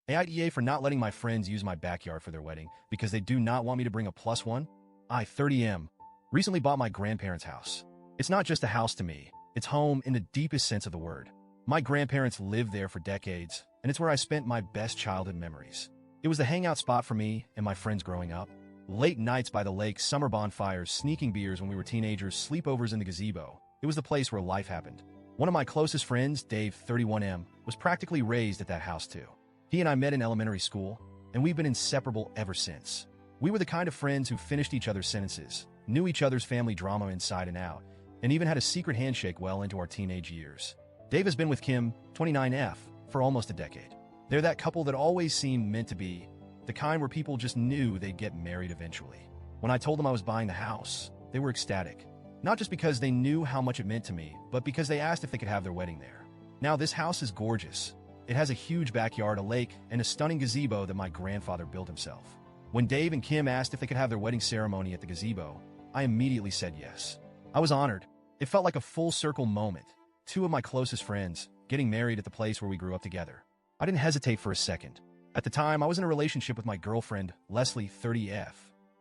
AITA for not letting my friends use my backyard for their wedding because they do not want me to bring a plus one. I, 30M, recently bought my grandparents' house. It's not just a house to me, it's home in the deepest sense of the word. My grandparents lived there for decades, and it's where I spent my best childhood memories. It was the hangout spot for me and my friends growing up. Late nights by the lake, summer bonfires, sneaking beers when we were teenagers, sleepovers in the gazebo. It was the place where life happened. One of my closest friends, Dave, 31M, was practically raised at that house too. He and I met in elementary school, and we've been inseparable ever since. We were the kind of friends who finished each other's sentences, knew each other's family drama inside and out, and even had a secret handshake well into our teenage years. Dave has been with Kim, 29F, for almost a decade. They're that couple that always seemed meant to be, the kind where people just knew they'd get married eventually. When I told them I was buying the house, they were ecstatic. Not just because they knew how much it meant to me, but because they asked if they could have their wedding there. Now, this house is gorgeous. It has a huge backyard, a lake, and a stunning gazebo that my grandfather built himself. When Dave and Kim asked if they could have their wedding ceremony at the gazebo, I immediately said yes. I was honored. It felt like a full-circle moment. Two of my closest friends getting married at the place where we grew up together. I didn't hesitate for a second. At the time, I was in a relationship with my girlfriend, Leslie, 30F.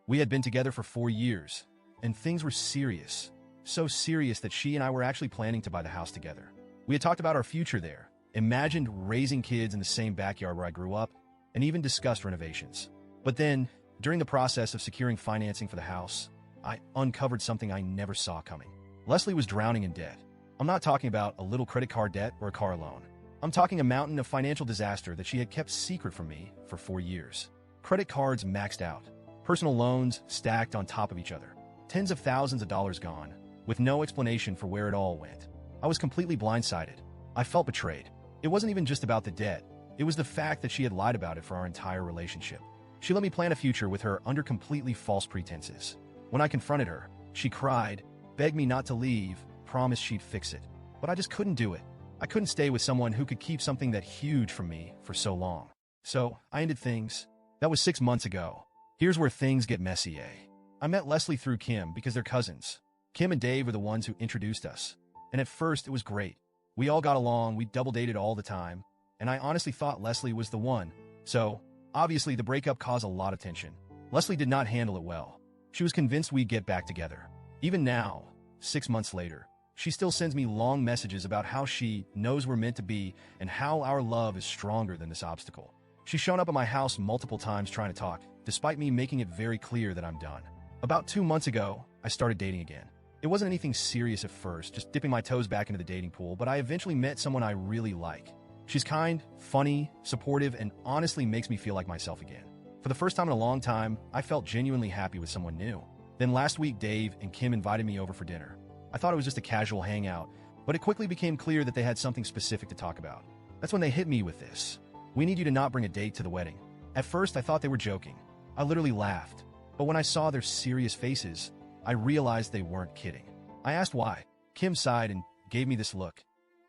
We had been together for 4 years, and things were serious. So serious that she and I were actually planning to buy the house together. We had talked about our future there, imagined raising kids in the same backyard where I grew up, and even discussed renovations. But then, during the process of securing financing for the house, I uncovered something I never saw coming. Leslie was drowning in debt. I'm not talking about a little credit card debt or a car loan. I'm talking a mountain of financial disaster that she had kept secret from me for 4 years. Credit cards maxed out, personal loans stacked on top of each other, tens of thousands of dollars gone, with no explanation for where it all went. I was completely blindsided. I felt betrayed. It wasn't even just about the debt. It was the fact that she had lied about it for our entire relationship. She let me plan a future with her under completely false pretenses. When I confronted her, she cried, begged me not to leave, promised she'd fix it. But I just couldn't do it. I couldn't stay with someone who could keep something that huge from me for so long. So I ended things. That was 6 months ago. Here's where things get messy, eh? I met Leslie through Kim because they're cousins. Kim and Dave were the ones who introduced us. And at first, it was great. We all got along, we double dated all the time, and I honestly thought Leslie was the one. So, obviously, the breakup caused a lot of tension. Leslie did not handle it well. She was convinced we'd get back together. Even now, 6 months later, she still sends me long messages about how she knows we're meant to be and how our love is stronger than this obstacle. She's shown up at my house multiple times trying to talk, despite me making it very clear that I'm done. About 2 months ago, I started dating again. It wasn't anything serious at first, just dipping my toes back into the dating pool, but I eventually met someone I really like. She's kind, funny, supportive, and honestly makes me feel like myself again. For the first time in a long time, I felt genuinely happy with someone new. Then last week, Dave and Kim invited me over for dinner. I thought it was just a casual hangout, but it quickly became clear that they had something specific to talk about. That's when they hit me with this. We need you to not bring a date to the wedding. At first, I thought they were joking. I literally laughed. But when I saw their serious faces, I realized they weren't kidding. I asked why. Kim sighed and gave me this look.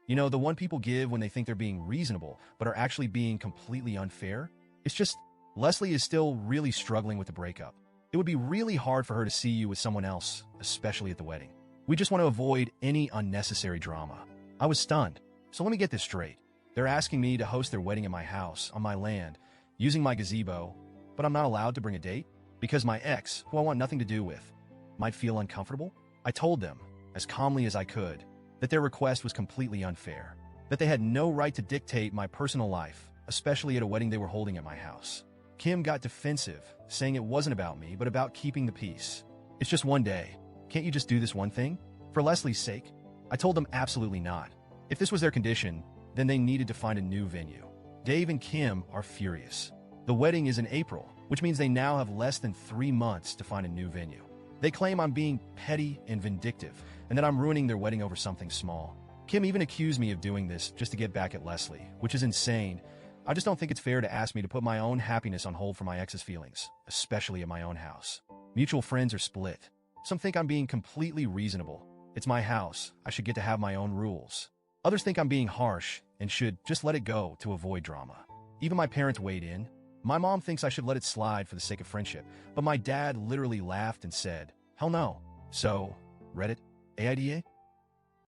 You know, the one people give when they think they're being reasonable, but are actually being completely unfair? It's just, Leslie is still really struggling with the breakup. It would be really hard for her to see you with someone else, especially at the wedding. We just want to avoid any unnecessary drama. I was stunned. So let me get this straight. They're asking me to host their wedding at my house, on my land, using my gazebo, but I'm not allowed to bring a date? Because my ex, who I want nothing to do with, might feel uncomfortable? I told them, as calmly as I could, that their request was completely unfair, that they had no right to dictate my personal life, especially at a wedding they were holding at my house. Kim got defensive, saying it wasn't about me, but about keeping the peace. It's just one day. Can't you just do this one thing? For Leslie's sake? I told them absolutely not. If this was their condition, then they needed to find a new venue. Dave and Kim are furious. The wedding is in April, which means they now have less than 3 months to find a new venue. They claim I'm being petty and vindictive, and that I'm ruining their wedding over something small. Kim even accused me of doing this just to get back at Leslie, which is insane. I just don't think it's fair to ask me to put my own happiness on hold for my ex's feelings, especially at my own house. Mutual friends are split. Some think I'm being completely reasonable. It's my house. I should get to have my own rules. Others think I'm being harsh and should just let it go to avoid drama. Even my parents weighed in. My mom thinks I should let it slide for the sake of friendship, but my dad literally laughed and said, "Hell no." So, Reddit, AIDA?